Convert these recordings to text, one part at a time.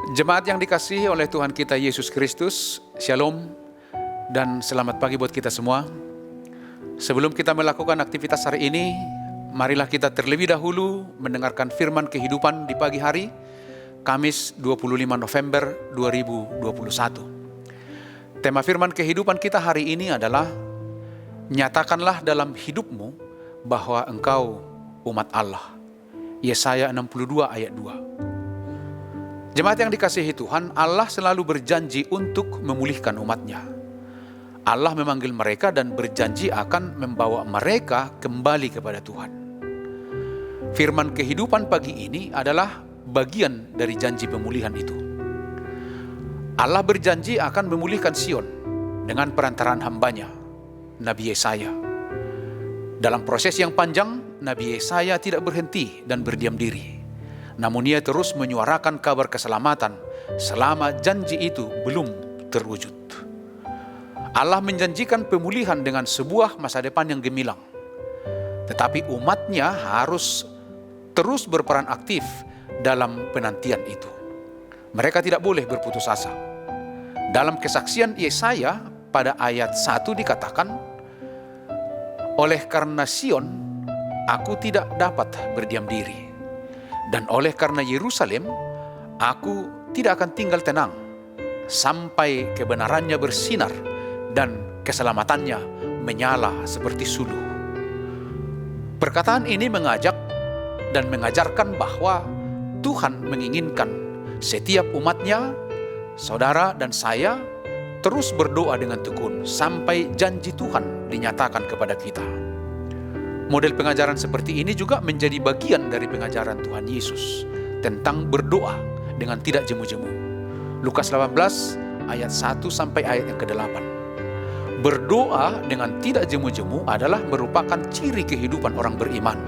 Jemaat yang dikasihi oleh Tuhan kita Yesus Kristus, Shalom dan selamat pagi buat kita semua. Sebelum kita melakukan aktivitas hari ini, marilah kita terlebih dahulu mendengarkan firman kehidupan di pagi hari, Kamis 25 November 2021. Tema firman kehidupan kita hari ini adalah, nyatakanlah dalam hidupmu bahwa engkau umat Allah. Yesaya 62 ayat 2. Jemaat yang dikasihi Tuhan, Allah selalu berjanji untuk memulihkan umatnya. Allah memanggil mereka dan berjanji akan membawa mereka kembali kepada Tuhan. Firman kehidupan pagi ini adalah bagian dari janji pemulihan itu. Allah berjanji akan memulihkan Sion dengan perantaraan hambanya, Nabi Yesaya. Dalam proses yang panjang, Nabi Yesaya tidak berhenti dan berdiam diri. Namun ia terus menyuarakan kabar keselamatan selama janji itu belum terwujud. Allah menjanjikan pemulihan dengan sebuah masa depan yang gemilang. Tetapi umatnya harus terus berperan aktif dalam penantian itu. Mereka tidak boleh berputus asa. Dalam kesaksian Yesaya pada ayat 1 dikatakan, oleh karena Sion, aku tidak dapat berdiam diri. Dan oleh karena Yerusalem, aku tidak akan tinggal tenang sampai kebenarannya bersinar dan keselamatannya menyala seperti suluh. Perkataan ini mengajak dan mengajarkan bahwa Tuhan menginginkan setiap umatnya, saudara dan saya, terus berdoa dengan tekun sampai janji Tuhan dinyatakan kepada kita. Model pengajaran seperti ini juga menjadi bagian dari pengajaran Tuhan Yesus tentang berdoa dengan tidak jemu-jemu. Lukas 18 ayat 1 sampai ayat yang ke-8. Berdoa dengan tidak jemu-jemu adalah merupakan ciri kehidupan orang beriman.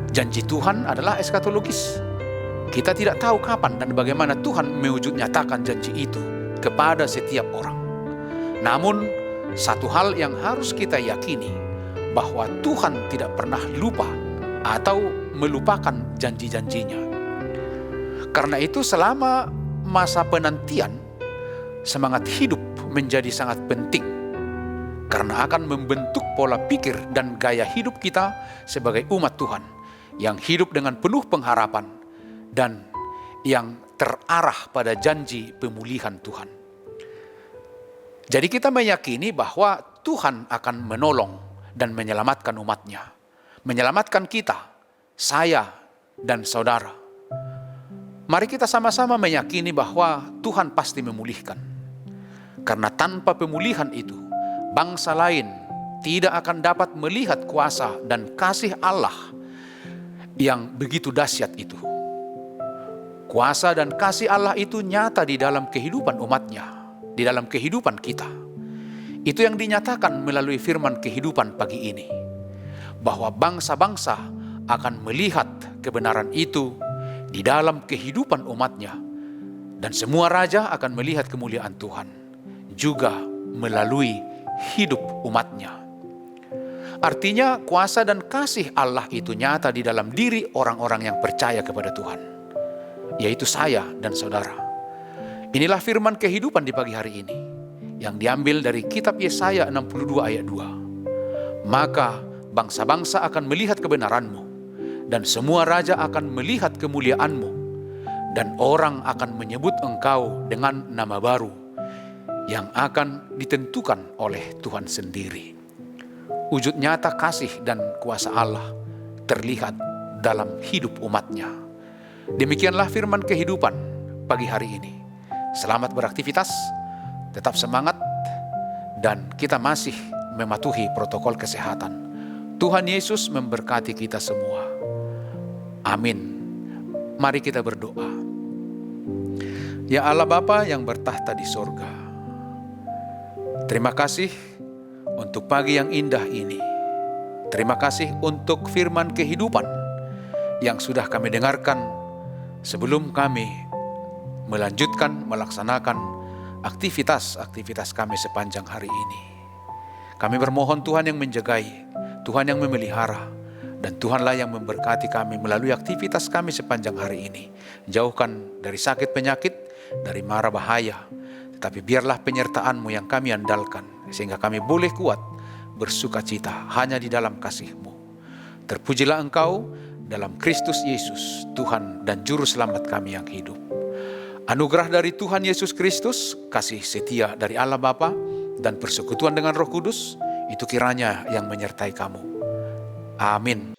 Janji Tuhan adalah eskatologis. Kita tidak tahu kapan dan bagaimana Tuhan mewujud nyatakan janji itu kepada setiap orang. Namun, satu hal yang harus kita yakini, bahwa Tuhan tidak pernah lupa atau melupakan janji-janjinya. Karena itu selama masa penantian, semangat hidup menjadi sangat penting. Karena akan membentuk pola pikir dan gaya hidup kita sebagai umat Tuhan yang hidup dengan penuh pengharapan dan yang terarah pada janji pemulihan Tuhan. Jadi kita meyakini bahwa Tuhan akan menolong dan menyelamatkan umatnya, menyelamatkan kita, saya dan saudara. Mari kita sama-sama meyakini bahwa Tuhan pasti memulihkan. Karena tanpa pemulihan itu, bangsa lain tidak akan dapat melihat kuasa dan kasih Allah yang begitu dahsyat itu. Kuasa dan kasih Allah itu nyata di dalam kehidupan umatnya, di dalam kehidupan kita. Itu yang dinyatakan melalui firman kehidupan pagi ini. Bahwa bangsa-bangsa akan melihat kebenaran itu di dalam kehidupan umatnya. Dan semua raja akan melihat kemuliaan Tuhan juga melalui hidup umatnya. Artinya kuasa dan kasih Allah itu nyata di dalam diri orang-orang yang percaya kepada Tuhan. Yaitu saya dan saudara. Inilah firman kehidupan di pagi hari ini, yang diambil dari kitab Yesaya 62 ayat 2. Maka bangsa-bangsa akan melihat kebenaranmu, dan semua raja akan melihat kemuliaanmu, dan orang akan menyebut engkau dengan nama baru, yang akan ditentukan oleh Tuhan sendiri. Wujud nyata kasih dan kuasa Allah terlihat dalam hidup umatnya. Demikianlah firman kehidupan pagi hari ini. Selamat beraktivitas, tetap semangat, dan kita masih mematuhi protokol kesehatan. Tuhan Yesus memberkati kita semua. Amin. Mari kita berdoa. Ya Allah Bapa yang bertahta di sorga, terima kasih untuk pagi yang indah ini. Terima kasih untuk firman kehidupan yang sudah kami dengarkan sebelum kami melanjutkan melaksanakan aktivitas-aktivitas kami sepanjang hari ini. Kami bermohon Tuhan yang menjagai, Tuhan yang memelihara, Dan Tuhanlah yang memberkati kami melalui aktivitas kami sepanjang hari ini. Jauhkan dari sakit penyakit, dari mara bahaya. Tetapi biarlah penyertaan-Mu yang kami andalkan, sehingga kami boleh kuat bersuka cita hanya di dalam kasih-Mu. Terpujilah Engkau dalam Kristus Yesus, Tuhan dan Juru Selamat kami yang hidup. Anugerah dari Tuhan Yesus Kristus, kasih setia dari Allah Bapa, dan persekutuan dengan Roh Kudus, itu kiranya yang menyertai kamu. Amin.